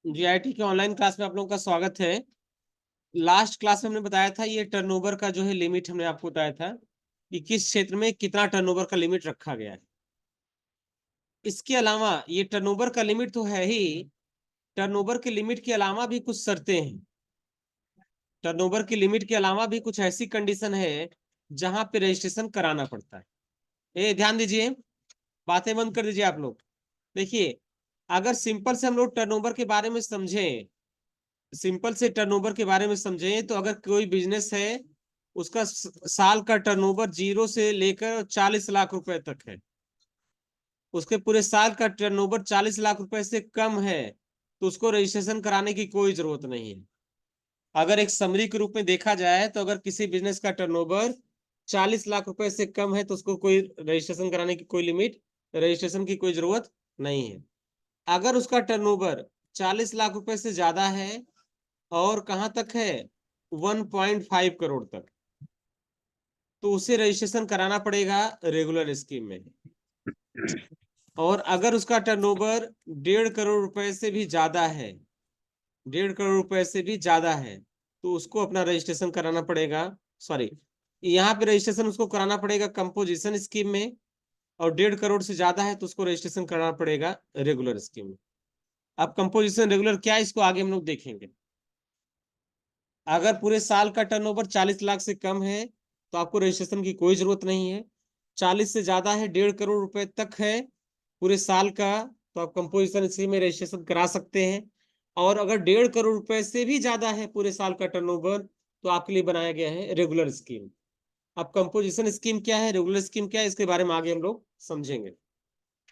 GIT के online class में आप लोगों का स्वागत है। लास्ट क्लास में हमने बताया था ये टर्नओवर का जो है लिमिट हमने आपको बताया था कि किस क्षेत्र में कितना टर्नओवर का लिमिट रखा गया है। इसके अलावा ये टर्नओवर का लिमिट तो है ही, टर्नओवर के लिमिट के अलावा भी कुछ शर्तें हैं। टर्नओवर की लिमिट के अलावा भी कुछ ऐसी कंडीशन है जहां पे रजिस्ट्रेशन कराना पड़ता है। ये ध्यान दीजिए, बातें बंद कर दीजिए आप लोग। देखिए, अगर सिंपल से हम लोग टर्नओवर के बारे में समझें, सिंपल से टर्नओवर के बारे में समझें तो अगर कोई बिजनेस है, उसका साल का टर्नओवर 0 से लेकर 40 लाख रुपए तक है, उसके पूरे साल का टर्नओवर 40 लाख रुपए से कम है, तो उसको रजिस्ट्रेशन कराने की कोई जरूरत नहीं है। अगर एक समरी के रूप में देखा जाए तो अगर किसी बिजनेस का टर्नओवर 40 लाख रुपए से कम है तो उसको कोई रजिस्ट्रेशन कराने की कोई लिमिट, रजिस्ट्रेशन की कोई जरूरत नहीं है। अगर उसका टर्नओवर 40 लाख रुपए से ज्यादा है और कहां तक है, 1.5 करोड़ तक, तो उसे रजिस्ट्रेशन कराना पड़ेगा रेगुलर स्कीम में। और अगर उसका टर्नओवर 1.5 करोड़ रुपए से भी ज्यादा है, 1.5 करोड़ रुपए से भी ज्यादा है, तो उसको अपना रजिस्ट्रेशन कराना पड़ेगा। सॉरी, यहाँ पे रजिस्ट्रेशन उसको कराना पड़ेगा कंपोजिशन स्कीम में, और 1.5 करोड़ से ज्यादा है तो उसको रजिस्ट्रेशन कराना पड़ेगा रेगुलर स्कीम में। अब कंपोजिशन रेगुलर क्या है, इसको आगे हम लोग देखेंगे। अगर पूरे साल का टर्नओवर 40 लाख से कम है तो आपको रजिस्ट्रेशन की कोई जरूरत नहीं है। 40 से ज्यादा है, 1.5 करोड़ रुपए तक है पूरे साल का, तो आप कंपोजिशन स्कीम में रजिस्ट्रेशन करा सकते हैं। और अगर 1.5 करोड़ रुपए से भी ज्यादा है पूरे साल का टर्नओवर, तो आपके लिए बनाया गया है रेगुलर स्कीम। अब कंपोजिशन स्कीम क्या है, रेगुलर स्कीम क्या है, इसके बारे में आगे हम लोग समझेंगे।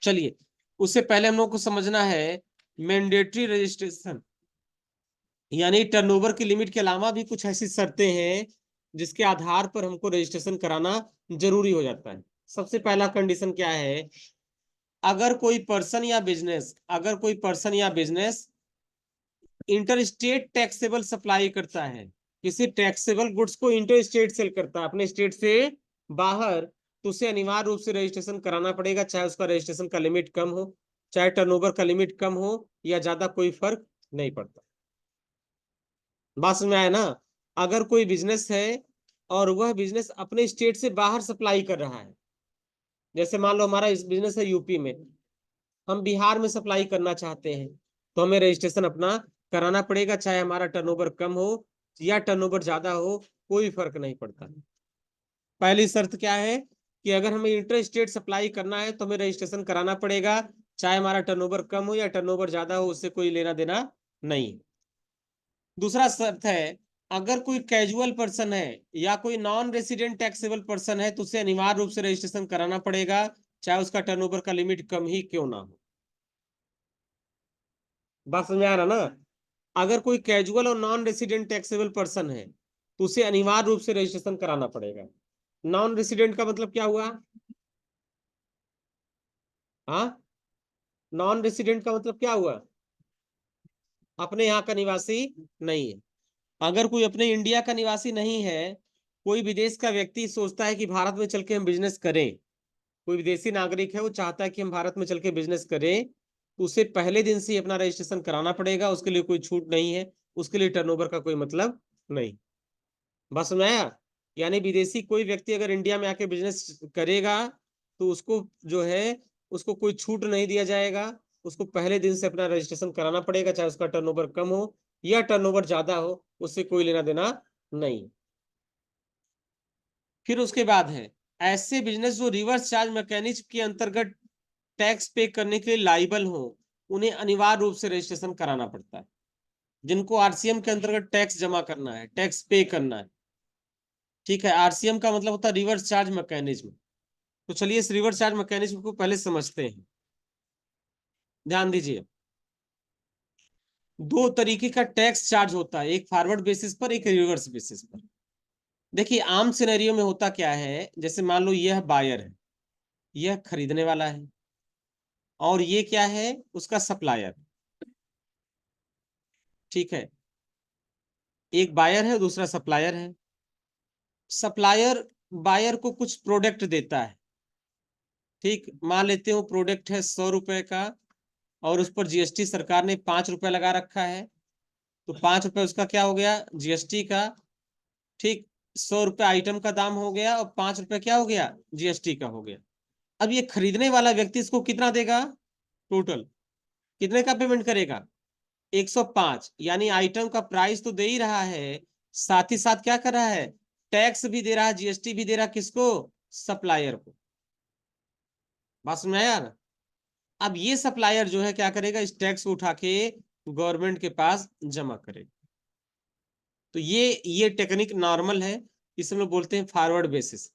चलिए, उससे पहले हम लोग को समझना है मैंडेटरी रजिस्ट्रेशन, यानी टर्नओवर की लिमिट के अलावा भी कुछ ऐसी शर्तें हैं जिसके आधार पर हमको रजिस्ट्रेशन कराना जरूरी हो जाता है। सबसे पहला कंडीशन क्या है, अगर कोई पर्सन या बिजनेस, अगर कोई पर्सन या business inter state taxable supply करता है, किसी टैक्सेबल गुड्स को इंटर स्टेट सेल करता है अपने स्टेट से बाहर, तो उसे अनिवार्य रूप से रजिस्ट्रेशन कराना पड़ेगा, चाहे उसका रजिस्ट्रेशन का लिमिट कम हो, चाहे टर्नओवर का लिमिट कम हो या ज्यादा, कोई फर्क नहीं पड़ता। बात समझ में आया ना। अगर कोई बिजनेस है और वह बिजनेस अपने स्टेट से बाहर सप्लाई कर रहा है, जैसे मान लो हमारा इस बिजनेस है यूपी में, हम बिहार में सप्लाई करना चाहते हैं, तो हमें रजिस्ट्रेशन अपना कराना पड़ेगा, चाहे हमारा टर्नओवर कम हो या टर्नओवर ज्यादा हो, कोई फर्क नहीं पड़ता। पहली शर्त क्या है कि अगर हमें इंटर स्टेट सप्लाई करना है तो हमें रजिस्ट्रेशन कराना पड़ेगा, चाहे हमारा टर्नओवर कम हो या टर्नओवर ज्यादा हो, उससे कोई लेना देना नहीं। दूसरा शर्त है, अगर कोई कैजुअल पर्सन है या कोई नॉन रेसिडेंट टैक्सेबल पर्सन है तो उसे अनिवार्य रूप से रजिस्ट्रेशन कराना पड़ेगा, चाहे उसका टर्नओवर का लिमिट कम ही क्यों ना हो। बात समझ में आ रहा ना। अगर कोई कैजुअल और नॉन रेसिडेंट टैक्सेबल पर्सन है तो उसे अनिवार्य रूप से रजिस्ट्रेशन कराना पड़ेगा। नॉन रेसिडेंट का मतलब क्या हुआ, हाँ, नॉन रेसिडेंट का मतलब क्या हुआ, अपने यहाँ का निवासी नहीं है। अगर कोई अपने इंडिया का निवासी नहीं है, कोई विदेश का व्यक्ति सोचता है कि भारत में चल के हम बिजनेस करें, कोई विदेशी नागरिक है वो चाहता है कि हम भारत में चल के बिजनेस करें, तो उसे पहले दिन से ही अपना रजिस्ट्रेशन कराना पड़ेगा, उसके लिए कोई छूट नहीं है, उसके लिए टर्नओवर का कोई मतलब नहीं। बस समझ आया। यानी विदेशी कोई व्यक्ति अगर इंडिया में आके बिजनेस करेगा तो उसको जो है, उसको कोई छूट नहीं दिया जाएगा, उसको पहले दिन से अपना रजिस्ट्रेशन कराना पड़ेगा, चाहे उसका टर्नओवर कम हो या टर्नओवर ज्यादा हो, उससे कोई लेना देना नहीं। फिर उसके बाद है, ऐसे बिजनेस जो रिवर्स चार्ज मैकेनिज्म के अंतर्गत टैक्स पे करने के लिए लाइबल हो, उन्हें अनिवार्य रूप से रजिस्ट्रेशन कराना पड़ता है। जिनको आरसीएम के अंतर्गत टैक्स जमा करना है, टैक्स पे करना है, ठीक है। आरसीएम का मतलब होता है रिवर्स चार्ज मैकेनिज्म। तो चलिए इस रिवर्स चार्ज मैकेनिज्म को पहले समझते हैं। ध्यान दीजिए, दो तरीके का टैक्स चार्ज होता है, एक फॉरवर्ड बेसिस पर, एक रिवर्स बेसिस पर। देखिए, आम सिनेरियो में होता क्या है, जैसे मान लो यह बायर है, यह खरीदने वाला है, और ये क्या है, उसका सप्लायर, ठीक है। एक बायर है, दूसरा सप्लायर है। सप्लायर बायर को कुछ प्रोडक्ट देता है, ठीक, मान लेते हो प्रोडक्ट है 100 रुपए का, और उस पर जीएसटी सरकार ने 5 रुपए लगा रखा है, तो 5 रुपए उसका क्या हो गया, जीएसटी का। ठीक, 100 रुपए आइटम का दाम हो गया और 5 रुपए क्या हो गया, जीएसटी का हो गया। अब ये खरीदने वाला व्यक्ति इसको कितना देगा, टोटल कितने का पेमेंट करेगा, 105। यानी आइटम का प्राइस तो दे ही रहा है, साथ ही साथ क्या कर रहा है, टैक्स भी दे रहा है, जीएसटी भी दे रहा है, किसको, सप्लायर को। बात समझ में आया ना। अब ये सप्लायर जो है क्या करेगा, इस टैक्स को उठा के गवर्नमेंट के पास जमा करेगा। तो ये टेक्निक नॉर्मल है, इसे हम लोग बोलते हैं फॉरवर्ड बेसिस।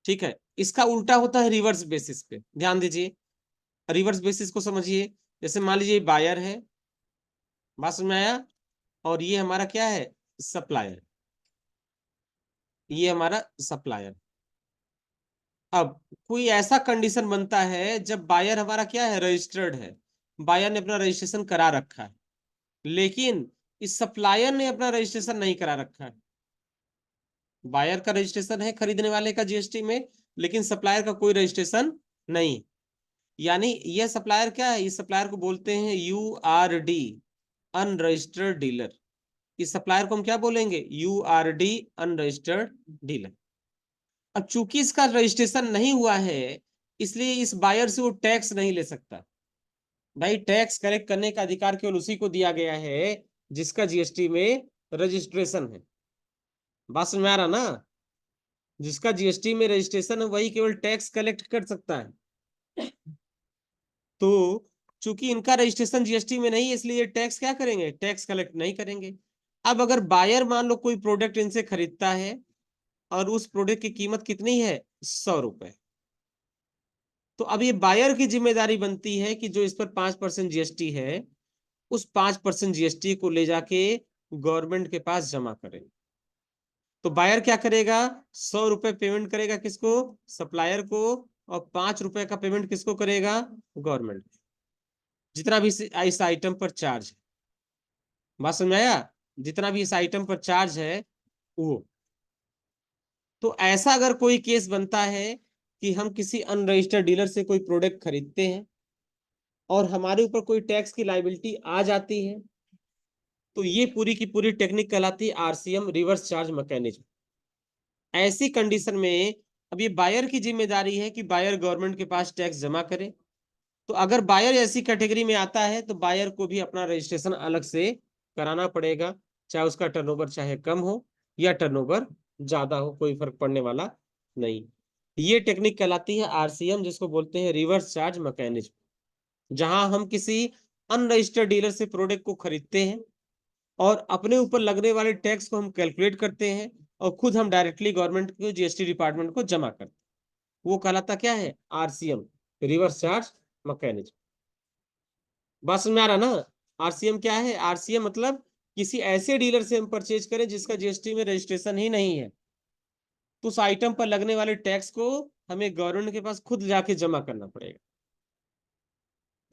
ठीक है, इसका उल्टा होता है रिवर्स बेसिस पे, ध्यान दीजिए। रिवर्स बेसिस को समझिए, जैसे मान लीजिए बायर है, बात समझ में आया, और ये हमारा क्या है, सप्लायर, ये हमारा सप्लायर। अब कोई ऐसा कंडीशन बनता है जब बायर हमारा क्या है, रजिस्टर्ड है, बायर ने अपना रजिस्ट्रेशन करा रखा है, लेकिन इस सप्लायर ने अपना रजिस्ट्रेशन नहीं करा रखा है। बायर का रजिस्ट्रेशन है खरीदने वाले का जीएसटी में, लेकिन सप्लायर का कोई रजिस्ट्रेशन नहीं। यानी यह सप्लायर क्या है, इस सप्लायर को बोलते हैं URD, अनरजिस्टर्ड डीलर। इस सप्लायर को हम क्या बोलेंगे, URD, अनरजिस्टर्ड डीलर। अब चूंकि इसका रजिस्ट्रेशन नहीं हुआ है, इसलिए इस बायर से वो टैक्स नहीं ले सकता। भाई टैक्स कलेक्ट करने का अधिकार केवल उसी को दिया गया है जिसका जीएसटी में रजिस्ट्रेशन है। बात समझ में आ रहा ना, जिसका जीएसटी में रजिस्ट्रेशन है वही केवल टैक्स कलेक्ट कर सकता है। तो चूंकि इनका रजिस्ट्रेशन जीएसटी में नहीं है, इसलिए ये टैक्स क्या करेंगे, टैक्स कलेक्ट नहीं करेंगे। अब अगर बायर मान लो कोई प्रोडक्ट इनसे खरीदता है और उस प्रोडक्ट की कीमत कितनी है, 100 रुपए, तो अब ये बायर की जिम्मेदारी बनती है कि जो इस पर 5% जीएसटी है, उस 5% जीएसटी को ले जाके गवर्नमेंट के पास जमा करे। तो बायर क्या करेगा, 100 रुपए पेमेंट करेगा किसको, सप्लायर को, और 5 रुपए का पेमेंट किसको करेगा, गवर्नमेंट, जितना भी इस आइटम पर चार्ज है। बात समझ में आया, जितना भी इस आइटम पर चार्ज है वो। तो ऐसा अगर कोई केस बनता है कि हम किसी अनरजिस्टर्ड डीलर से कोई प्रोडक्ट खरीदते हैं और हमारे ऊपर कोई टैक्स की लायबिलिटी आ जाती है, तो ये पूरी की पूरी टेक्निक कहलाती है आरसीएम, रिवर्स चार्ज मैकेनिज्म। ऐसी कंडीशन में अब ये बायर की जिम्मेदारी है कि बायर गवर्नमेंट के पास टैक्स जमा करे। तो अगर बायर ऐसी कैटेगरी में आता है तो बायर को भी अपना रजिस्ट्रेशन अलग से कराना पड़ेगा, चाहे उसका टर्नओवर चाहे कम हो या टर्नओवर ज्यादा हो, कोई फर्क पड़ने वाला नहीं। ये टेक्निक कहलाती है आरसीएम, जिसको बोलते हैं रिवर्स चार्ज मैकेनिज्म। जहां हम किसी अनरजिस्टर्ड डीलर से प्रोडक्ट को खरीदते हैं और अपने ऊपर लगने वाले टैक्स को हम कैलकुलेट करते हैं और खुद हम डायरेक्टली गवर्नमेंट को, जीएसटी डिपार्टमेंट को जमा करते हैं। वो कहलाता क्या है, आरसीएम, रिवर्स चार्ज मैकेनिज्म। बात समझ में आ रहा ना। आरसीएम क्या है, आरसीएम मतलब किसी ऐसे डीलर से हम परचेज करें जिसका जीएसटी में रजिस्ट्रेशन ही नहीं है, तो उस आइटम पर लगने वाले टैक्स को हमें गवर्नमेंट के पास खुद जाके जमा करना पड़ेगा।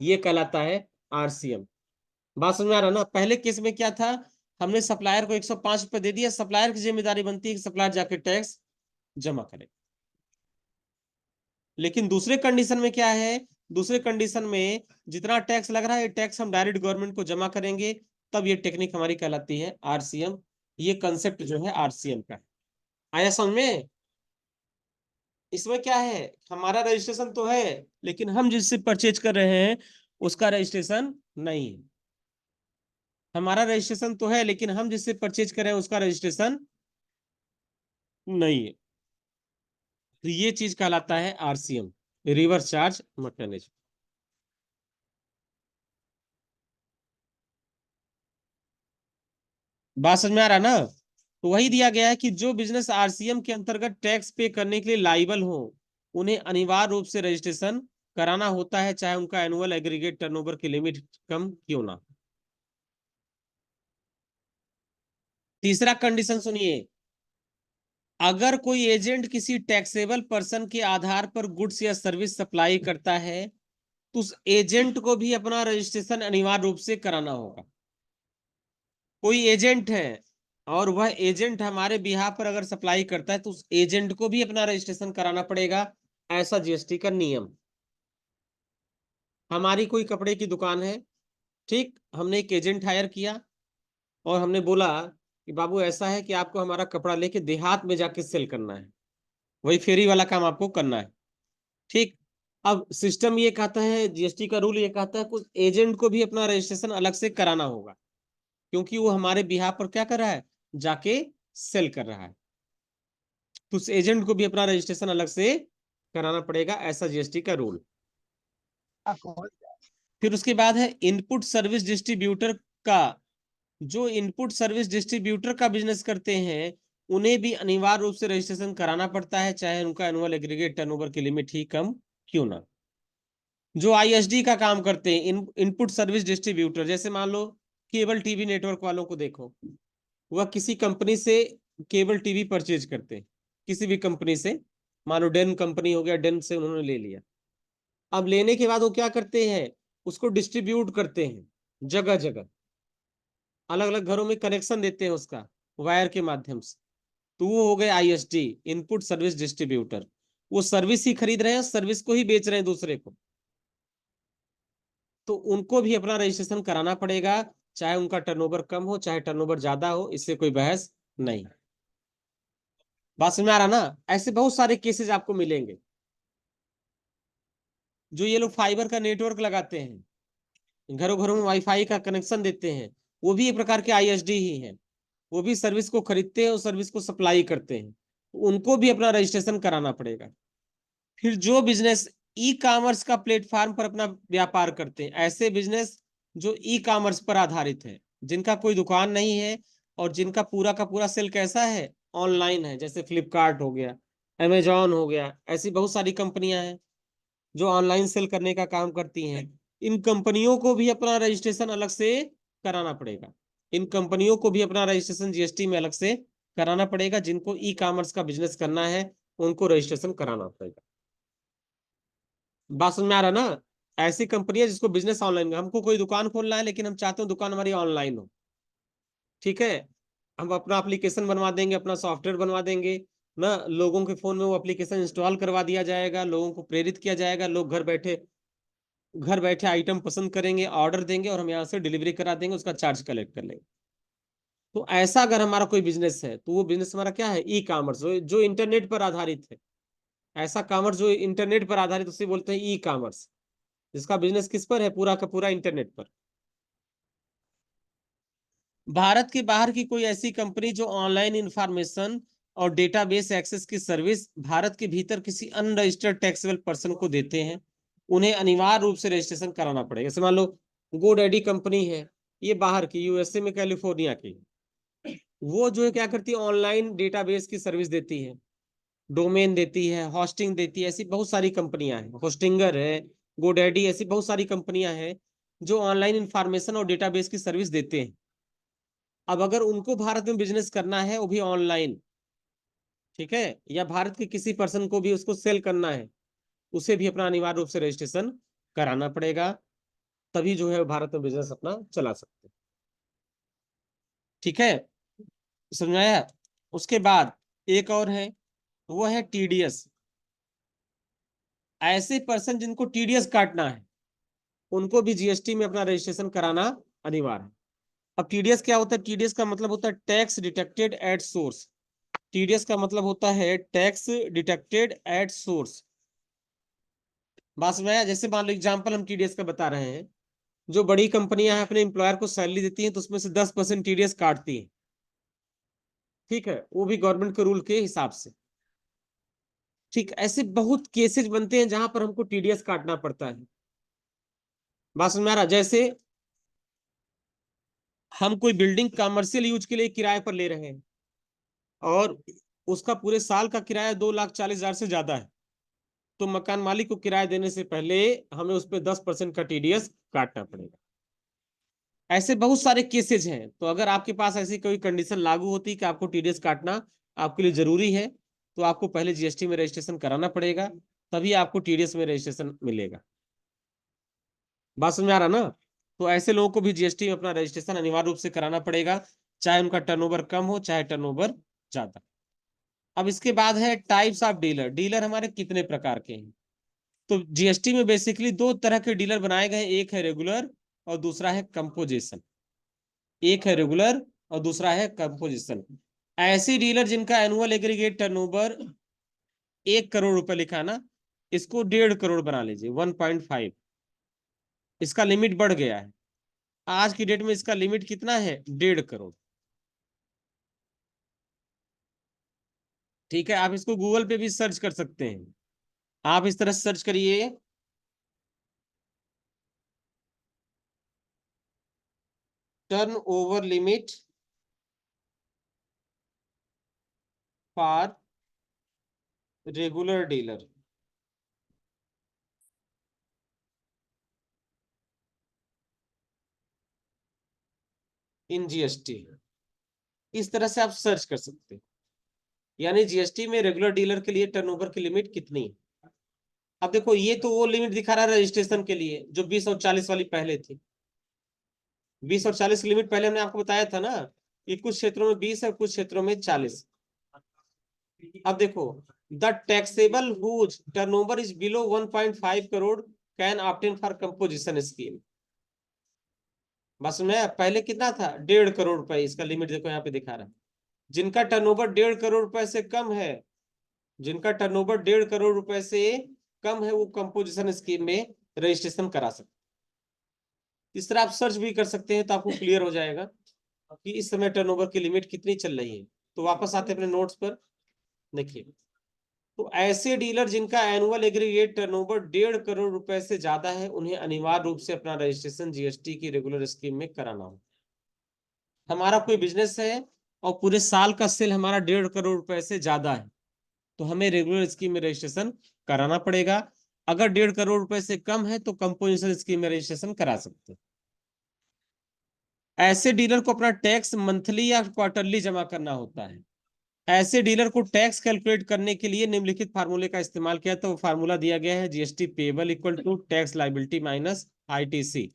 ये कहलाता है आरसीएम। बात समझ में आ रहा ना। पहले केस में क्या था, हमने सप्लायर को 105 रुपए दे दिया, सप्लायर की जिम्मेदारी बनती है कि सप्लायर जाके टैक्स जमा करे। लेकिन दूसरे कंडीशन में क्या है, दूसरे कंडीशन में जितना टैक्स लग रहा है टैक्स हम डायरेक्ट गवर्नमेंट को जमा करेंगे, तब ये टेक्निक हमारी कहलाती है आरसीएम। ये कंसेप्ट जो है आरसीएम का है। आया समझ में। इसमें क्या है, हमारा रजिस्ट्रेशन तो है लेकिन हम जिससे परचेज कर रहे हैं उसका रजिस्ट्रेशन नहीं है। हमारा रजिस्ट्रेशन तो है लेकिन हम जिससे परचेज कर रहे हैं उसका रजिस्ट्रेशन नहीं है। तो ये चीज कहलाता है आरसीएम, रिवर्स चार्ज मैकेनिज्म। बात समझ में आ रहा ना। तो वही दिया गया है कि जो बिजनेस आरसीएम के अंतर्गत टैक्स पे करने के लिए लाइबल हो, उन्हें अनिवार्य रूप से रजिस्ट्रेशन कराना होता है, चाहे उनका एनुअल एग्रीगेट टर्नओवर की लिमिट कम क्यों ना। तीसरा कंडीशन सुनिए, अगर कोई एजेंट किसी टैक्सेबल पर्सन के आधार पर गुड्स या सर्विस सप्लाई करता है, तो उस एजेंट को भी अपना रजिस्ट्रेशन अनिवार्य रूप से कराना होगा। कोई एजेंट है और वह एजेंट हमारे बिहाफ पर अगर सप्लाई करता है तो उस एजेंट को भी अपना रजिस्ट्रेशन कराना पड़ेगा, ऐसा जीएसटी का नियम। हमारी कोई कपड़े की दुकान है, ठीक, हमने एक एजेंट हायर किया और हमने बोला कि बाबू ऐसा है कि आपको हमारा कपड़ा लेके देहात में जाके सेल करना है, वही फेरी वाला काम आपको करना है, ठीक। अब सिस्टम ये कहता है, जीएसटी का रूल ये कहता है कुछ एजेंट को भी अपना रजिस्ट्रेशन अलग से कराना होगा, क्योंकि वो हमारे बिहाफ पर क्या कर रहा है, जाके सेल कर रहा है। तो उस एजेंट को भी अपना रजिस्ट्रेशन अलग से कराना पड़ेगा, ऐसा जीएसटी का रूल। फिर उसके बाद है इनपुट सर्विस डिस्ट्रीब्यूटर का। जो इनपुट सर्विस डिस्ट्रीब्यूटर का बिजनेस करते हैं उन्हें भी अनिवार्य रूप से रजिस्ट्रेशन कराना पड़ता है, चाहे उनका एनुअल एग्रीगेट टर्नओवर की लिमिट ही कम क्यों ना। जो आईएसडी का काम करते हैं, इनपुट सर्विस डिस्ट्रीब्यूटर, जैसे मान लो केबल टीवी नेटवर्क वालों को देखो, वह किसी कंपनी से केबल टीवी परचेज करते हैं, किसी भी कंपनी से, मान लो डेन कंपनी हो गया, डेन से उन्होंने ले लिया। अब लेने के बाद वो क्या करते हैं, उसको डिस्ट्रीब्यूट करते हैं जगह जगह, अलग अलग घरों में कनेक्शन देते हैं उसका वायर के माध्यम से। तो वो हो गए आईएसडी, इनपुट सर्विस डिस्ट्रीब्यूटर। वो सर्विस ही खरीद रहे हैं, सर्विस को ही बेच रहे हैं दूसरे को, तो उनको भी अपना रजिस्ट्रेशन कराना पड़ेगा, चाहे उनका टर्नओवर कम हो चाहे टर्नओवर ज्यादा हो, इससे कोई बहस नहीं। बात समझ में आ रहा ना। ऐसे बहुत सारे केसेस आपको मिलेंगे। जो ये लोग फाइबर का नेटवर्क लगाते हैं, घरों घरों में वाईफाई का कनेक्शन देते हैं, वो भी एक प्रकार के आईएसडी ही है। वो भी सर्विस को खरीदते हैं और सर्विस को सप्लाई करते हैं, उनको भी अपना रजिस्ट्रेशन कराना पड़ेगा। फिर जो बिजनेस ई कॉमर्स का प्लेटफॉर्म पर अपना व्यापार करते हैं, ऐसे बिजनेस जो ई कॉमर्स पर आधारित है, जिनका कोई दुकान नहीं है और जिनका पूरा का पूरा सेल कैसा है, ऑनलाइन है, जैसे फ्लिपकार्ट हो गया, अमेजॉन हो गया, ऐसी बहुत सारी कंपनियां हैं जो ऑनलाइन सेल करने का काम करती हैं। इन कंपनियों को भी अपना रजिस्ट्रेशन अलग से कराना पड़ेगा। इन कंपनियों को भी अपना रजिस्ट्रेशन जीएसटी में अलग से कराना पड़ेगा। जिनको ई कॉमर्स का बिजनेस करना है उनको रजिस्ट्रेशन कराना पड़ेगा। बात समझ में आ रहा ना। ऐसी कंपनी है जिसको बिजनेस ऑनलाइन, हमको कोई दुकान खोलना है लेकिन हम चाहते हो दुकान हमारी ऑनलाइन हो, ठीक है, हम अपना एप्लीकेशन बनवा देंगे, अपना सॉफ्टवेयर बनवा देंगे ना, लोगों के फोन में वो एप्लीकेशन इंस्टॉल करवा दिया जाएगा, लोगों को प्रेरित किया जाएगा, लोग घर बैठे आइटम पसंद करेंगे, ऑर्डर देंगे और हम यहाँ से डिलीवरी करा देंगे, उसका चार्ज कलेक्ट कर लेंगे। तो ऐसा अगर हमारा कोई बिजनेस है तो वो बिजनेस हमारा क्या है, ई कॉमर्स, जो इंटरनेट पर आधारित है। ऐसा कॉमर्स जो इंटरनेट पर आधारित, उसे बोलते हैं ई कॉमर्स, जिसका बिजनेस किस पर है, पूरा का पूरा इंटरनेट पर। भारत के बाहर की कोई ऐसी कंपनी जो ऑनलाइन इंफॉर्मेशन और डेटाबेस एक्सेस की सर्विस भारत के भीतर किसी अनरजिस्टर्ड टैक्सेबल पर्सन को देते हैं, उन्हें अनिवार्य रूप से रजिस्ट्रेशन कराना पड़ेगा। जैसे मान लो गोडैडी कंपनी है, ये बाहर की, यूएसए में, कैलिफोर्निया की। वो जो है क्या करती है, ऑनलाइन डेटाबेस की सर्विस देती है, डोमेन देती है, होस्टिंग देती है, ऐसी बहुत सारी कंपनियां हैं, होस्टिंगर है, गोडैडी, ऐसी बहुत सारी कंपनियां हैं जो ऑनलाइन इंफॉर्मेशन और डेटाबेस की सर्विस देते हैं। अब अगर उनको भारत में बिजनेस करना है, वो भी ऑनलाइन, ठीक है, या भारत के किसी पर्सन को भी उसको सेल करना है, उसे भी अपना अनिवार्य रूप से रजिस्ट्रेशन कराना पड़ेगा, तभी जो है भारत में बिजनेस अपना चला सकते हैं। ठीक है, समझाया। उसके बाद एक और है, वो है टीडीएस। ऐसे पर्सन जिनको टीडीएस काटना है उनको भी जीएसटी में अपना रजिस्ट्रेशन कराना अनिवार्य है। अब टीडीएस क्या होता है, टीडीएस का मतलब होता है tax detected at source. TDS का मतलब होता है टैक्स डिटेक्टेड एट सोर्स। बात में, जैसे मान लो एग्जाम्पल हम टीडीएस का बता रहे हैं, जो बड़ी कंपनियां हैं अपने एम्प्लॉयर को सैलरी देती हैं तो उसमें से 10% टीडीएस काटती है, ठीक है, वो भी गवर्नमेंट के रूल के हिसाब से। ठीक, ऐसे बहुत केसेस बनते हैं जहां पर हमको टीडीएस काटना पड़ता है। बात समझ में आ रहा। जैसे हम कोई बिल्डिंग कमर्शियल यूज के लिए किराए पर ले रहे हैं और उसका पूरे साल का किराया 2,40,000 से ज्यादा है, तो मकान मालिक को किराया देने से पहले हमें उस पर 10% का टीडीएस काटना पड़ेगा। ऐसे बहुत सारे केसेज हैं। तो अगर आपके पास ऐसी कोई कंडीशन लागू होती है कि आपको टीडीएस काटना आपके लिए जरूरी है, तो आपको पहले जीएसटी में रजिस्ट्रेशन कराना पड़ेगा, तभी आपको टीडीएस में रजिस्ट्रेशन मिलेगा। बात समझ में आ रहा ना। तो ऐसे लोगों को भी जीएसटी में अपना रजिस्ट्रेशन अनिवार्य रूप से कराना पड़ेगा, चाहे उनका टर्नओवर कम हो चाहे टर्नओवर ज्यादा। अब इसके बाद है टाइप्स ऑफ डीलर। डीलर हमारे कितने प्रकार के हैं। तो जीएसटी में बेसिकली दो तरह के डीलर बनाए गए, एक है रेगुलर और दूसरा है कंपोजिशन। एक है रेगुलर और दूसरा है कंपोजिशन। ऐसे डीलर जिनका एनुअल एग्रीगेट टर्नओवर 1 करोड़ रुपए लिखा ना, इसको 1.5 करोड़ बना लीजिए, 1.5। इसका लिमिट बढ़ गया है, आज की डेट में इसका लिमिट कितना है, 1.5 करोड़। ठीक है, आप इसको गूगल पे भी सर्च कर सकते हैं। आप इस तरह से सर्च करिए, turn over limit for regular dealer. In GST, इस तरह से आप सर्च कर सकते हैं, यानी जीएसटी में रेगुलर डीलर के लिए टर्नओवर की लिमिट कितनी है। अब देखो, ये तो वो लिमिट दिखा रहा है रजिस्ट्रेशन के लिए जो 20 और 40 वाली पहले थी। 20 और 40 की लिमिट पहले हमने आपको बताया था ना, कि कुछ क्षेत्रों में 20 है, कुछ क्षेत्रों में 40। अब देखो, the taxable whose turnover is below 1.5 crore can opt in for composition scheme. बस में पहले कितना था, 1.5 करोड़ रुपए, इसका लिमिट देखो यहाँ पे दिखा रहा है। जिनका टर्नओवर 1.5 करोड़ रुपए से कम है, जिनका टर्नओवर 1.5 करोड़ रुपए से कम है, वो कंपोजिशन स्कीम में रजिस्ट्रेशन करा सकते। इस तरह आप सर्च भी कर सकते हैं, तो आपको क्लियर हो जाएगा कि इस समय टर्नओवर की लिमिट कितनी चल रही है। तो वापस आते हैं अपने नोट्स पर, देखिए। तो ऐसे डीलर जिनका एनुअल एग्रीगेट टर्नओवर 1.5 करोड़ रुपए से ज्यादा है, उन्हें अनिवार्य रूप से अपना रजिस्ट्रेशन जीएसटी की रेगुलर स्कीम में कराना हो। हमारा कोई बिजनेस है और पूरे साल का सेल हमारा 1.5 करोड़ रुपए से ज्यादा है, तो हमें रेगुलर स्कीम में रजिस्ट्रेशन कराना पड़ेगा। अगर 1.5 करोड़ रुपए से कम है तो कंपोजिशन स्कीम में रजिस्ट्रेशन करा सकते हैं। ऐसे डीलर को अपना टैक्स मंथली या क्वार्टरली जमा करना होता है। ऐसे डीलर को टैक्स कैलकुलेट करने के लिए निम्नलिखित फार्मूले का इस्तेमाल किया, तो वो फार्मूला दिया गया है, GST payable equal to tax liability minus ITC.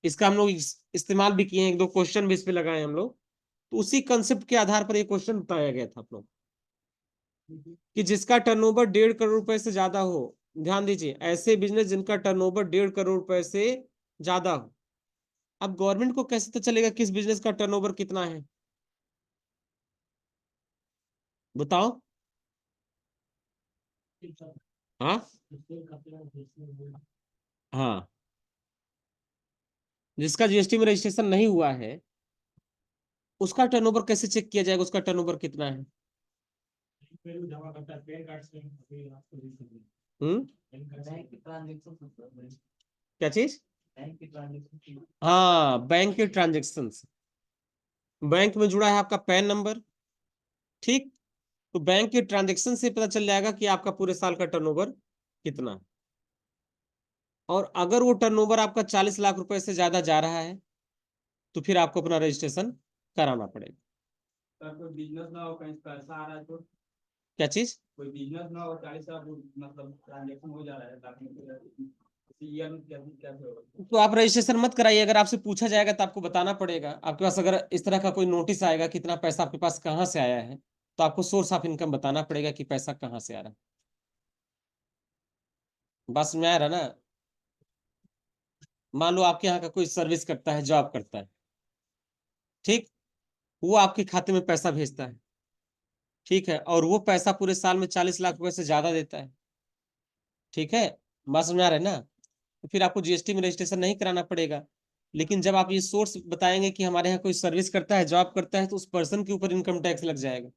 इसका हम लोग इस्तेमाल भी किए हैं, एक दो क्वेश्चन भी इस पे लगाए हम लोग। तो उसी कंसेप्ट के आधार पर ये क्वेश्चन बताया गया था आप लोग, कि जिसका टर्नओवर 1.5 करोड़ रुपए से ज्यादा हो। ध्यान दीजिए, ऐसे बिजनेस जिनका टर्नओवर 1.5 करोड़ रुपए से ज्यादा हो। अब गवर्नमेंट को कैसे तो चलेगा किस बिजनेस का टर्नओवर कितना है, बताओ। हाँ, हाँ, जिसका जीएसटी में रजिस्ट्रेशन नहीं हुआ है, उसका टर्नओवर कैसे चेक किया जाएगा, उसका टर्नओवर कितना है। हम्म, क्या चीज। हाँ, बैंक के ट्रांजेक्शन, बैंक में जुड़ा है आपका पैन नंबर। ठीक, तो बैंक के ट्रांजेक्शन से पता चल जाएगा कि आपका पूरे साल का टर्नओवर कितना है। और अगर वो टर्नओवर आपका 40 लाख रुपए से ज्यादा जा रहा है, तो फिर आपको अपना रजिस्ट्रेशन कराना पड़ेगा। सर, कोई बिजनेस ना हो, कहीं पैसा आ रहा है तो। क्या चीज, कोई बिजनेस ना हो, 40 लाख मतलब ट्रांजेक्शन हो जा रहा है, तो आप रजिस्ट्रेशन मत कराइए। अगर आपसे पूछा जाएगा तो आपको बताना पड़ेगा। आपके पास अगर इस तरह का कोई नोटिस आएगा, कितना पैसा आपके पास कहाँ से आया है, तो आपको सोर्स ऑफ इनकम बताना पड़ेगा कि पैसा कहाँ से आ रहा है। बस में आ रहा ना। मान लो आपके यहाँ का कोई सर्विस करता है, जॉब करता है, ठीक, वो आपके खाते में पैसा भेजता है, ठीक है, और वो पैसा पूरे साल में 40 लाख रुपए से ज्यादा देता है, ठीक है, बात समझ आ रहा है ना। तो फिर आपको जीएसटी में रजिस्ट्रेशन नहीं कराना पड़ेगा। लेकिन जब आप ये सोर्स बताएंगे कि हमारे यहाँ कोई सर्विस करता है, जॉब करता है, तो उस पर्सन के ऊपर इनकम टैक्स लग जाएगा,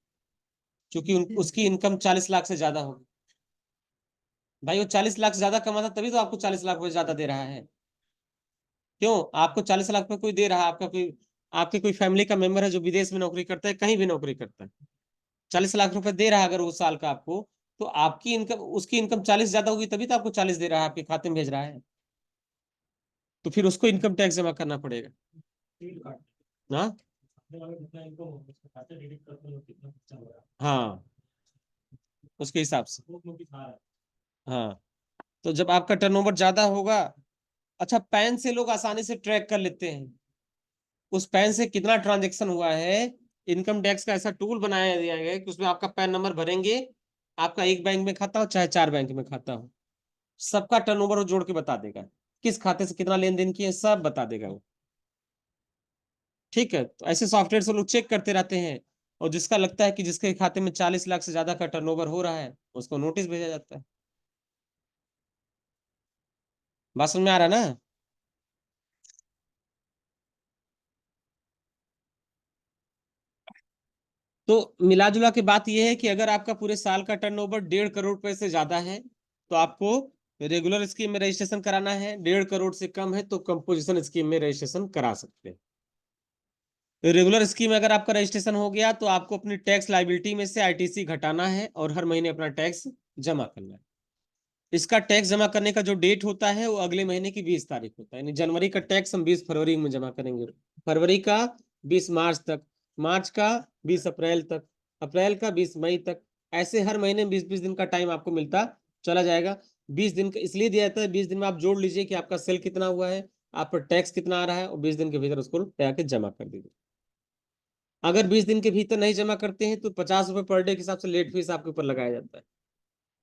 क्योंकि उसकी इनकम 40 लाख से ज्यादा होगी। भाई, वो 40 लाख से ज्यादा कमाता तभी तो आपको 40 लाख रुपए ज्यादा दे रहा है। क्यों, आपको 40 लाख रुपए कोई दे रहा है, आपका कोई, आपके कोई फैमिली का मेंबर है जो विदेश में नौकरी करता है, कहीं भी नौकरी करता है, 40 लाख रुपए दे रहा है अगर उस साल का आपको, तो आपकी इनकम, उसकी इनकम 40 ज्यादा होगी तभी तो आपको 40 दे रहा है, आपके खाते में भेज रहा है। तो फिर उसको इनकम टैक्स जमा करना पड़ेगा ना। हाँ, उसके हिसाब से। हाँ, तो जब आपका टर्नओवर ज्यादा होगा, अच्छा, पैन से लोग आसानी से ट्रैक कर लेते हैं उस पैन से कितना ट्रांजेक्शन हुआ है। इनकम टैक्स का ऐसा टूल बनाया दिया गया है कि उसमें आपका पैन नंबर भरेंगे, आपका एक बैंक में खाता हो चाहे 4 बैंक में खाता हो, सबका टर्नओवर वो जोड़ के बता देगा, किस खाते से कितना लेन देन किया सब बता देगा वो। ठीक है, तो ऐसे सॉफ्टवेयर से लोग चेक करते रहते हैं, और जिसका लगता है कि जिसके खाते में 40 लाख से ज्यादा का टर्नओवर हो रहा है उसको नोटिस भेजा जाता है। बात समझ में आ रहा है ना? तो मिला जुला के बात यह है कि अगर आपका पूरे साल का टर्नओवर 1.5 करोड़ रुपए से ज्यादा है तो आपको रेगुलर स्कीम में रजिस्ट्रेशन कराना है, 1.5 करोड़ से कम है तो कंपोजिशन स्कीम में रजिस्ट्रेशन करा सकते हैं। रेगुलर स्कीम में अगर आपका रजिस्ट्रेशन हो गया तो आपको अपनी टैक्स लाइबिलिटी में से आईटीसी घटाना है और हर महीने अपना टैक्स जमा करना है। इसका टैक्स जमा करने का जो डेट होता है वो अगले महीने की 20 तारीख होता है, यानी जनवरी का टैक्स हम 20 फरवरी में जमा करेंगे, फरवरी का 20 मार्च तक, मार्च का 20 अप्रैल तक, अप्रैल का 20 मई तक। ऐसे हर महीने 20-20 दिन का टाइम आपको मिलता चला जाएगा। 20 दिन का इसलिए दिया जाता है, 20 दिन में आप जोड़ लीजिए कि आपका सेल कितना हुआ है, आप पर टैक्स कितना आ रहा है, और 20 दिन के भीतर उसको के जमा कर दीजिए। अगर 20 दिन के भीतर नहीं जमा करते हैं तो 50 रुपए पर डे के हिसाब से लेट फीस आपके ऊपर लगाया जाता है।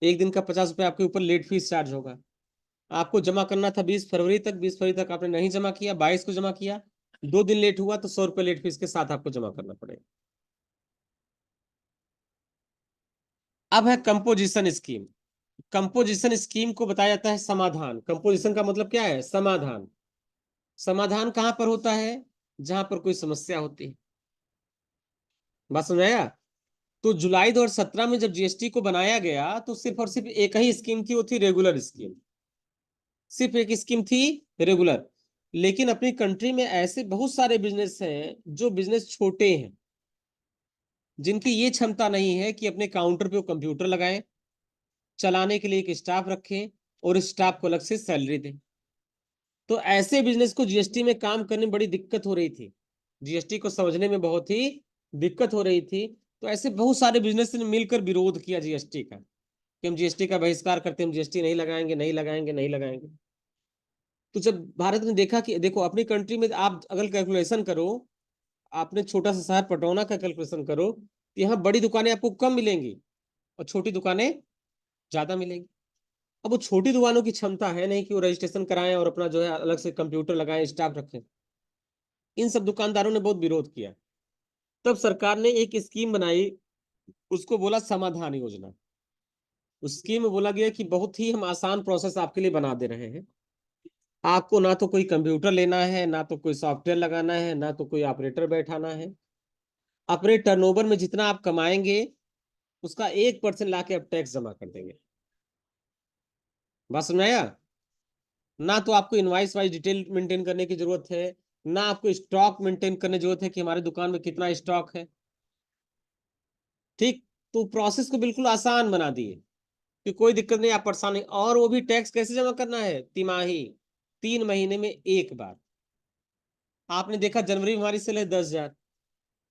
एक दिन का 50 रुपए आपके ऊपर लेट फीस चार्ज होगा। आपको जमा करना था 20 फरवरी तक, 20 फरवरी तक आपने नहीं जमा किया, 22 को जमा किया, 2 दिन लेट हुआ तो 100 रुपए लेट फीस के साथ आपको जमा करना पड़ेगा। अब है कंपोजिशन स्कीम। कंपोजिशन स्कीम को बताया जाता है समाधान। कंपोजिशन का मतलब क्या है? समाधान। समाधान कहां पर होता है? जहां पर कोई समस्या होती है। बात समझ आया? तो जुलाई 2017 में जब जीएसटी को बनाया गया तो सिर्फ और सिर्फ एक ही स्कीम थी, वो थी रेगुलर स्कीम। सिर्फ एक स्कीम थी, रेगुलर। लेकिन अपनी कंट्री में ऐसे बहुत सारे बिजनेस हैं जो बिजनेस छोटे हैं, जिनकी ये क्षमता नहीं है कि अपने काउंटर पे वो कंप्यूटर लगाएं, चलाने के लिए एक स्टाफ रखें और इस स्टाफ को अलग से सैलरी दें। तो ऐसे बिजनेस को जीएसटी में काम करने में बड़ी दिक्कत हो रही थी, जीएसटी को समझने में बहुत ही दिक्कत हो रही थी। तो ऐसे बहुत सारे बिजनेस ने मिलकर विरोध किया जीएसटी का, कि हम जीएसटी का बहिष्कार करते हैं, हम जीएसटी नहीं लगाएंगे, नहीं लगाएंगे, नहीं लगाएंगे। तो जब भारत ने देखा कि देखो अपनी कंट्री में आप अगर कैलकुलेशन करो, आपने छोटा सा शहर पटौना का कैलकुलेशन करो तो यहाँ बड़ी दुकानें आपको कम मिलेंगी और छोटी दुकानें ज्यादा मिलेंगी। अब वो छोटी दुकानों की क्षमता है नहीं कि वो रजिस्ट्रेशन कराएं और अपना जो है अलग से कंप्यूटर लगाएं, स्टाफ रखें। इन सब दुकानदारों ने बहुत विरोध किया। तब सरकार ने एक स्कीम बनाई, उसको बोला समाधान योजना। उस स्कीम में बोला गया कि बहुत ही हम आसान प्रोसेस आपके लिए बना दे रहे हैं। आपको ना तो कोई कंप्यूटर लेना है, ना तो कोई सॉफ्टवेयर लगाना है, ना तो कोई ऑपरेटर बैठाना है। अपने टर्नओवर में जितना आप कमाएंगे उसका 1% ला के आप टैक्स जमा कर देंगे। बात समझ आया? ना तो आपको इनवाइस वाइज डिटेल मेंटेन करने की जरूरत है, ना आपको स्टॉक मेंटेन करने की जरूरत है कि हमारे दुकान में कितना स्टॉक है। ठीक। तो प्रोसेस को बिल्कुल आसान बना दिए कि कोई दिक्कत नहीं, आप परेशान नहीं। और वो भी टैक्स कैसे जमा करना है? तिमाही, 3 महीने में एक बार। आपने देखा जनवरी में हमारी सेल है 10,000,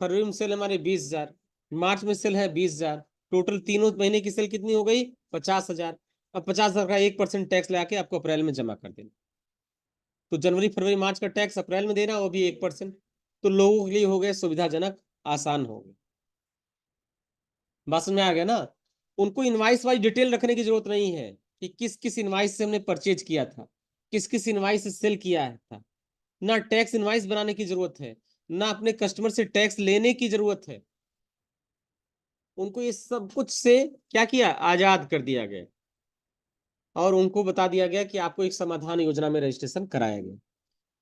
फरवरी में सेल हमारे 20,000, मार्च में सेल है 20,000, टोटल तीनों महीने की सेल कितनी हो गई? 50,000। अब 50,000 का 1% टैक्स लगा के आपको अप्रैल में जमा कर देना। तो जनवरी फरवरी मार्च का टैक्स अप्रैल में देना, वो भी 1%। तो लोगों के लिए हो गए सुविधाजनक, आसान हो गए। बात समझ में आ गया ना? उनको इनवाइस वाइज डिटेल रखने की जरूरत नहीं है कि किस किस इनवाइस से हमने परचेज किया था, किस किस इनवाइस से सेल किया है था। ना टैक्स इनवाइस बनाने की जरूरत है, ना अपने कस्टमर से टैक्स लेने की जरूरत है। उनको ये सब कुछ से क्या किया? आजाद कर दिया गया। और उनको बता दिया गया कि आपको एक समाधान योजना में रजिस्ट्रेशन कराया गया।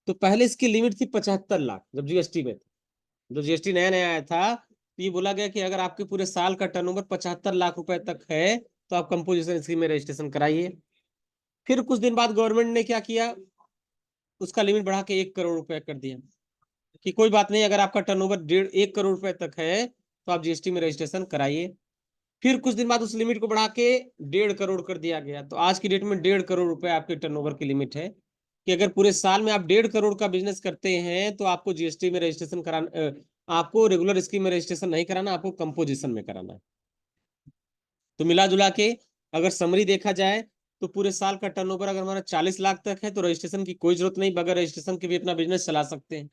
तो पहले इसकी लिमिट थी 75 लाख, जब जीएसटी में था। जब जीएसटी नया नया आया था तो ये बोला गया कि अगर आपके पूरे साल का टर्नओवर 75 लाख रुपए तक है तो आप कंपोजिशन स्कीम में रजिस्ट्रेशन कराइए। फिर कुछ दिन बाद गवर्नमेंट ने क्या किया? उसका लिमिट बढ़ा के 1 करोड़ रुपए कर दिया, कि कोई बात नहीं, अगर आपका टर्नओवर 1 करोड़ रुपए तक है तो आप जीएसटी में रजिस्ट्रेशन कराइए। फिर कुछ दिन बाद उस लिमिट को बढ़ा के 1.5 करोड़ कर दिया गया। तो आज की डेट में 1.5 करोड़ रुपए आपके टर्नओवर की लिमिट है, कि अगर पूरे साल में आप 1.5 करोड़ का बिजनेस करते हैं तो आपको जीएसटी में रजिस्ट्रेशन कराना, आपको रेगुलर स्कीम में रजिस्ट्रेशन नहीं कराना, आपको कंपोजिशन में कराना है। तो मिला जुला के अगर समरी देखा जाए तो पूरे साल का टर्नओवर अगर हमारा 40 लाख तक है तो रजिस्ट्रेशन की कोई जरूरत नहीं, बगैर रजिस्ट्रेशन के भी अपना बिजनेस चला सकते हैं।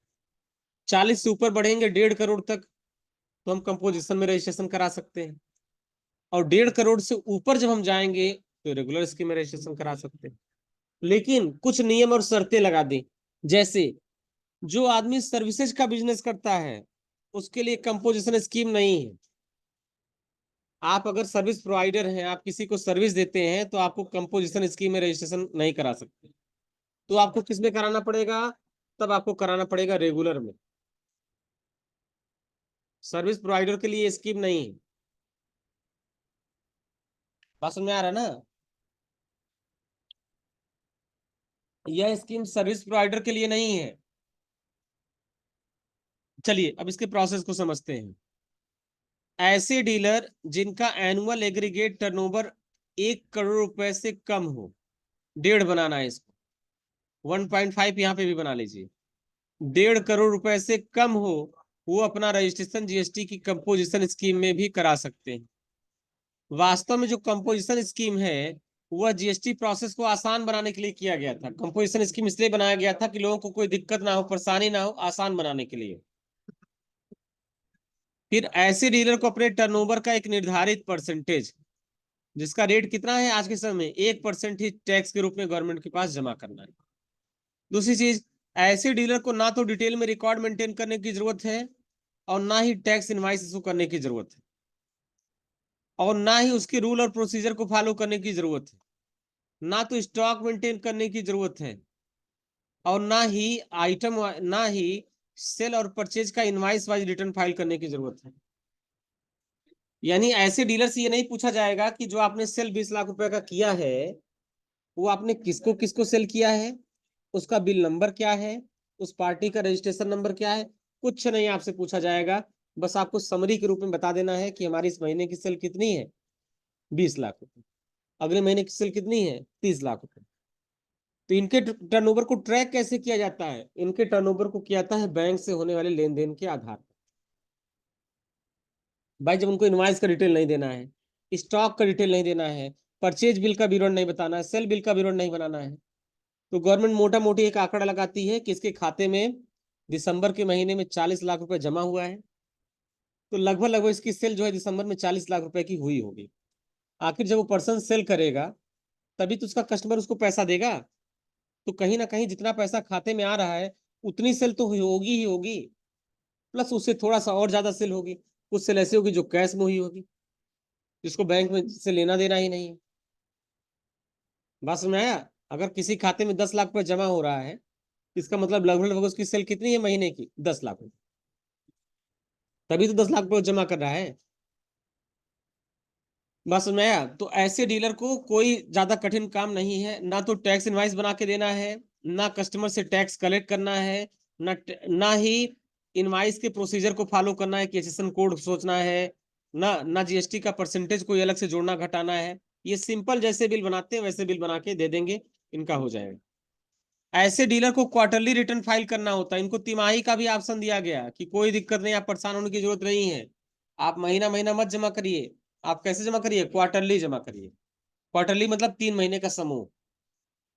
40 से ऊपर बढ़ेंगे 1.5 करोड़ तक तो हम कंपोजिशन में रजिस्ट्रेशन करा सकते हैं। और 1.5 करोड़ से ऊपर जब हम जाएंगे तो रेगुलर स्कीम में रजिस्ट्रेशन करा सकते हैं। लेकिन कुछ नियम और शर्तें लगा दी, जैसे जो आदमी सर्विसेज का बिजनेस करता है उसके लिए कंपोजिशन स्कीम नहीं है। आप अगर सर्विस प्रोवाइडर हैं, आप किसी को सर्विस देते हैं, तो आपको कंपोजिशन स्कीम में रजिस्ट्रेशन नहीं करा सकते। तो आपको किस में कराना पड़ेगा? तब आपको कराना पड़ेगा रेगुलर में। सर्विस प्रोवाइडर के लिए स्कीम नहीं है। बात समझ में आ रहा है ना? यह स्कीम सर्विस प्रोवाइडर के लिए नहीं है। चलिए अब इसके प्रोसेस को समझते हैं। ऐसे डीलर जिनका एनुअल एग्रीगेट टर्नओवर 1 करोड़ रुपए से कम हो, 1.5 बनाना है इसको, 1.5 यहाँ पे भी बना लीजिए, 1.5 करोड़ रुपए से कम हो, वो अपना रजिस्ट्रेशन जीएसटी की कंपोजिशन स्कीम में भी करा सकते हैं। वास्तव में जो कंपोजिशन स्कीम है वह जीएसटी प्रोसेस को आसान बनाने के लिए किया गया था। कंपोजिशन स्कीम इसलिए बनाया गया था कि लोगों को कोई दिक्कत ना हो, परेशानी ना हो, आसान बनाने के लिए। फिर ऐसे डीलर को अपने टर्नओवर का एक निर्धारित परसेंटेज, जिसका रेट कितना है आज के समय में, 1% ही टैक्स के रूप में गवर्नमेंट के पास जमा करना है। दूसरी चीज, ऐसे डीलर को ना तो डिटेल में रिकॉर्ड मेंटेन करने की जरूरत है और ना ही टैक्स इनवाइस इशू करने की जरूरत है, और ना ही उसके रूल और प्रोसीजर को फॉलो करने की जरूरत है, ना तो स्टॉक मेंटेन करने की जरूरत है, और ना ही सेल और परचेज का इनवाइस वाइज रिटर्न फाइल करने की जरूरत है। यानी ऐसे डीलर से ये नहीं पूछा जाएगा कि जो आपने सेल 20 लाख रुपए का किया है वो आपने किसको किसको सेल किया है, उसका बिल नंबर क्या है, उस पार्टी का रजिस्ट्रेशन नंबर क्या है, कुछ नहीं आपसे पूछा जाएगा। बस आपको समरी के रूप में बता देना है कि हमारी इस महीने की सेल कितनी है, 20 लाख रुपए, अगले महीने की सेल कितनी है, 30 लाख रुपए। तो इनके टर्नओवर को ट्रैक कैसे किया जाता है? इनके टर्नओवर को किया जाता है बैंक से होने वाले लेन देन के आधार पर। भाई जब उनको इनवाइस का डिटेल नहीं देना है, स्टॉक का डिटेल नहीं देना है, परचेज बिल का विवरण नहीं बताना है, सेल बिल का विवरण नहीं बनाना है, तो गवर्नमेंट मोटा मोटी एक आंकड़ा लगाती है कि इसके खाते में दिसंबर के महीने में 40 लाख रुपए जमा हुआ है, तो लगभग लगभग इसकी सेल जो है दिसंबर में 40 लाख रुपए की हुई होगी। आखिर जब वो पर्सन सेल करेगा तभी तो उसका कस्टमर उसको पैसा देगा, तो कहीं ना कहीं जितना पैसा खाते में आ रहा है उतनी सेल तो होगी ही होगी, प्लस उससे थोड़ा सा और ज्यादा सेल होगी। कुछ सेल ऐसी होगी जो कैश में हुई होगी, जिसको बैंक में से लेना देना ही नहीं है। बात समझ में आया? अगर किसी खाते में 10 लाख रुपए जमा हो रहा है, इसका मतलब लगभग लगभग उसकी सेल कितनी है महीने की, 10 लाख रुपए, तभी तो 10 लाख रुपए जमा कर रहा है। बात समझ में आया? तो ऐसे डीलर को कोई ज्यादा कठिन काम नहीं है, ना तो टैक्स इनवाइस बना के देना है, ना कस्टमर से टैक्स कलेक्ट करना है, ना ही इनवाइस के प्रोसीजर को फॉलो करना है कि एसएसएन कोड सोचना है, ना जीएसटी का परसेंटेज कोई अलग से जोड़ना घटाना है। ये सिंपल जैसे बिल बनाते हैं वैसे बिल बना के दे देंगे, इनका हो जाएगा। ऐसे डीलर को क्वार्टरली रिटर्न फाइल करना होता है। इनको तिमाही का भी ऑप्शन दिया गया कि कोई दिक्कत नहीं, आप परेशान होने की जरूरत नहीं है, आप महीना महीना मत जमा करिए, आप कैसे जमा करिए, क्वार्टरली जमा करिए। क्वार्टरली मतलब 3 महीने का समूह।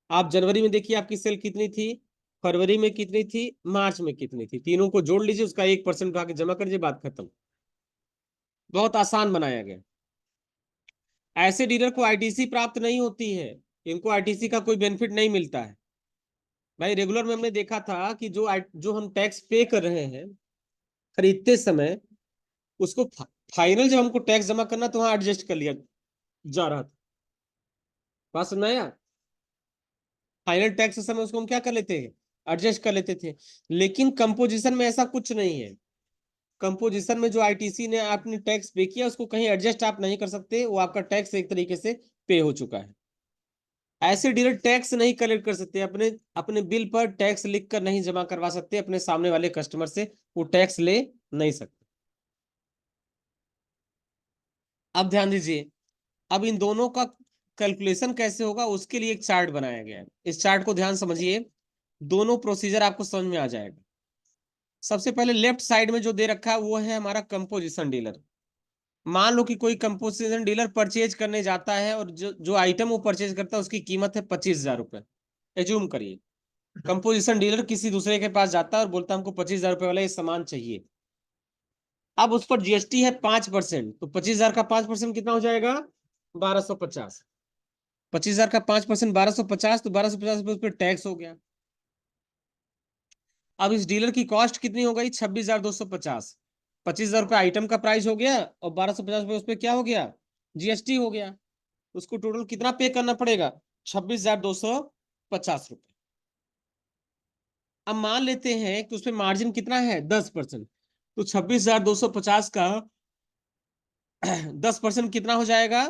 आप जनवरी में देखिए आपकी सेल कितनी थी, फरवरी में कितनी थी, मार्च में कितनी थी, तीनों को जोड़ लीजिए, उसका 1% उठा के जमा करिए, बात खत्म। बहुत आसान बनाया गया। ऐसे डीलर को आईटीसी प्राप्त नहीं होती है, इनको आईटीसी का कोई बेनिफिट नहीं मिलता है। भाई रेगुलर में हमने देखा था कि जो हम टैक्स पे कर रहे हैं खरीदते समय, उसको फाइनल जब हमको टैक्स जमा करना तो वहां एडजस्ट कर लिया जा रहा था। बात समझ में आया? फाइनल टैक्स के समय उसको हम क्या कर लेते हैं, एडजस्ट कर लेते थे। लेकिन कंपोजिशन में ऐसा कुछ नहीं है। कंपोजिशन में जो आईटीसी ने आपने टैक्स पे किया उसको कहीं एडजस्ट आप नहीं कर सकते, वो आपका टैक्स एक तरीके से पे हो चुका है। ऐसे डीलर टैक्स नहीं कलेक्ट कर सकते, अपने अपने बिल पर टैक्स लिख कर नहीं जमा करवा सकते अपने सामने वाले कस्टमर से, वो टैक्स ले नहीं सकते। अब ध्यान दीजिए, अब इन दोनों का कैलकुलेशन कैसे होगा उसके लिए एक चार्ट बनाया गया है। इस चार्ट को ध्यान समझिए, दोनों प्रोसीजर आपको समझ में आ जाएगा। सबसे पहले लेफ्ट साइड में जो दे रखा है वो है हमारा कंपोजिशन डीलर। मान लो कि कोई कंपोजिशन डीलर परचेज करने जाता है और जो जो आइटम वो परचेज करता है उसकी कीमत है 25,000 रुपए। एज्यूम करिए कंपोजिशन डीलर किसी दूसरे के पास जाता है और बोलता है हमको 25,000 रुपए वाला ये सामान चाहिए। अब उस पर जीएसटी है 5%, तो 25,000 का 5% कितना हो जाएगा, 1250। 25,000 का 5% 1250, तो 1250 रुपये उस पर टैक्स हो गया। अब इस डीलर की कॉस्ट कितनी हो गई? 26,250। 25,000 रुपये आइटम का प्राइस हो गया और 1250 रुपये उस पर क्या हो गया? जीएसटी हो गया। उसको टोटल कितना पे करना पड़ेगा? 26,250 रुपये। अब मान लेते हैं कि उसमें मार्जिन कितना है? 10%। तो 26,250 का 10% कितना हो जाएगा?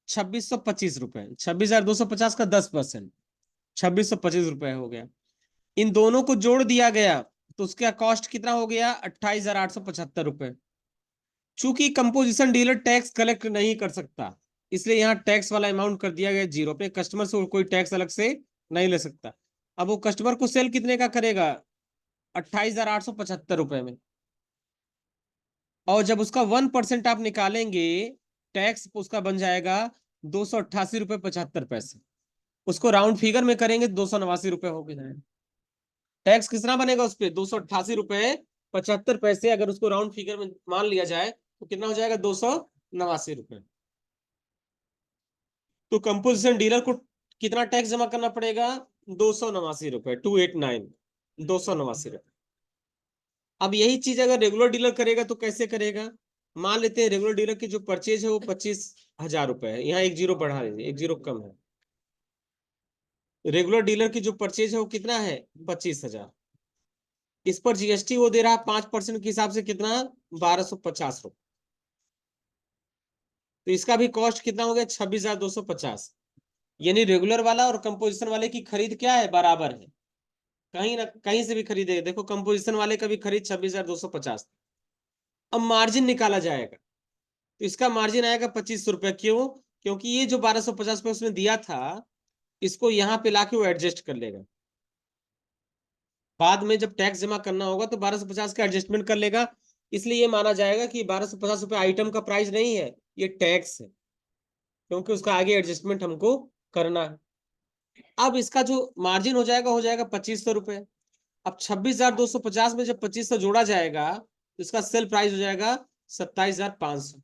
2,625 रुपए। 26,250 का 10%, 2,625 रुपए हो गया। इन दोनों को जोड़ दिया गया तो उसका कॉस्ट कितना हो गया? 28,875 रुपए। चूंकि कंपोजिशन डीलर टैक्स कलेक्ट नहीं कर सकता, इसलिए यहाँ टैक्स वाला अमाउंट कर दिया गया 0 पे। कस्टमर से कोई टैक्स अलग से नहीं ले सकता। अब वो कस्टमर को सेल कितने का करेगा? 28,875 रुपए में। और जब उसका 1% आप निकालेंगे, टैक्स उसका बन जाएगा 288 रुपये 75 पैसे। उसको राउंड फिगर में करेंगे 289 रुपये हो गए। टैक्स कितना बनेगा उस पर? 288 रुपये 75 पैसे। अगर उसको राउंड फिगर में मान लिया जाए तो कितना हो जाएगा? 289 रुपये। तो कंपोजिशन डीलर को कितना टैक्स जमा करना पड़ेगा? 289 रुपये, 289, 289 रुपये। अब यही चीज अगर रेगुलर डीलर करेगा तो कैसे करेगा? मान लेते हैं रेगुलर डीलर की जो परचेज है वो 25,000 रुपए है। यहाँ एक जीरो बढ़ा लीजिए, एक जीरो कम है। रेगुलर डीलर की जो परचेज है वो कितना है? 25,000। इस पर जीएसटी वो दे रहा है 5% के हिसाब से कितना? 1,250 रुपये। तो इसका भी कॉस्ट कितना हो गया? 26,250। यानी रेगुलर वाला और कंपोजिशन वाले की खरीद क्या है? बराबर है। कहीं ना कहीं से भी खरीदे, देखो कंपोजिशन वाले का भी खरीद 26,250। अब मार्जिन निकाला जाएगा तो इसका मार्जिन आएगा 2,500 रुपये। क्यों? क्योंकि ये जो 1,250 रुपये उसने दिया था, इसको यहाँ पे लाके वो एडजस्ट कर लेगा। बाद में जब टैक्स जमा करना होगा तो 1,250 का एडजस्टमेंट कर लेगा। इसलिए ये माना जाएगा कि 1,250 रुपये आइटम का प्राइस नहीं है, ये टैक्स है, क्योंकि उसका आगे एडजस्टमेंट हमको करना है। अब इसका जो मार्जिन हो जाएगा 2,500 रुपये। अब 26,250 में जब 2,500 जोड़ा जाएगा तो इसका सेल प्राइस हो जाएगा 27,500।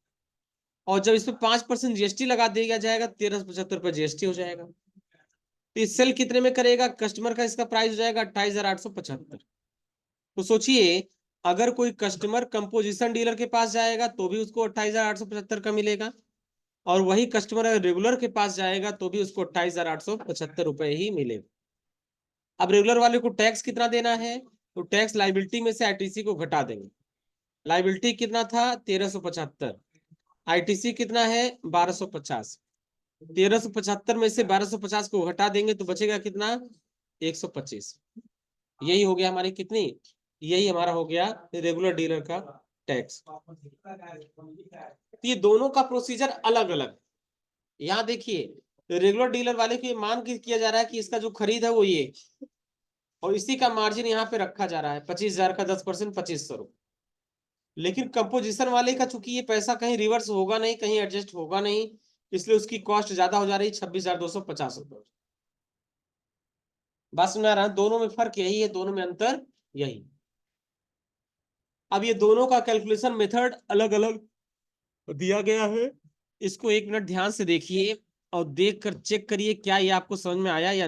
और जब इस पे 5% जीएसटी लगा दिया जाएगा, 1,375 रुपये जीएसटी हो जाएगा। तो इस सेल कितने में करेगा कस्टमर का? इसका प्राइस हो जाएगा 28,875। तो सोचिए, अगर कोई कस्टमर कंपोजिशन डीलर के पास जाएगा तो भी उसको 28,875 का मिलेगा, और वही कस्टमर अगर रेगुलर के पास जाएगा तो भी उसको 28,875 रुपये ही मिलेगा। अब रेगुलर वाले को टैक्स कितना देना है? तो टैक्स लाइबिलिटी में से आईटीसी को घटा देंगे। लाइबिलिटी कितना था? 1,375। आईटीसी कितना है? 1,250। 1,375 में से 1,250 को घटा देंगे तो बचेगा कितना? 125। यही हो गया हमारी कितनी? यही हमारा हो गया रेगुलर डीलर का टैक्स। ये दोनों का प्रोसीजर अलग अलग। यहाँ देखिए, रेगुलर डीलर वाले को मान किया जा रहा है कि इसका जो खरीद है वो ये, और इसी का मार्जिन यहाँ पे रखा जा रहा है 25,000 का 10%, 2,500 रुपये। लेकिन कंपोजिशन वाले का चूंकि ये पैसा कहीं रिवर्स होगा नहीं, कहीं एडजस्ट होगा नहीं, इसलिए उसकी कॉस्ट ज्यादा हो जा रही है 26,250 रुपये। बात सुना रहा? दोनों में फर्क यही है, दोनों में अंतर यही। अब ये दोनों का कैलकुलेशन मेथड अलग अलग दिया गया है। इसको 1 मिनट ध्यान से देखिए और देख कर चेक करिए क्या ये आपको समझ में आया या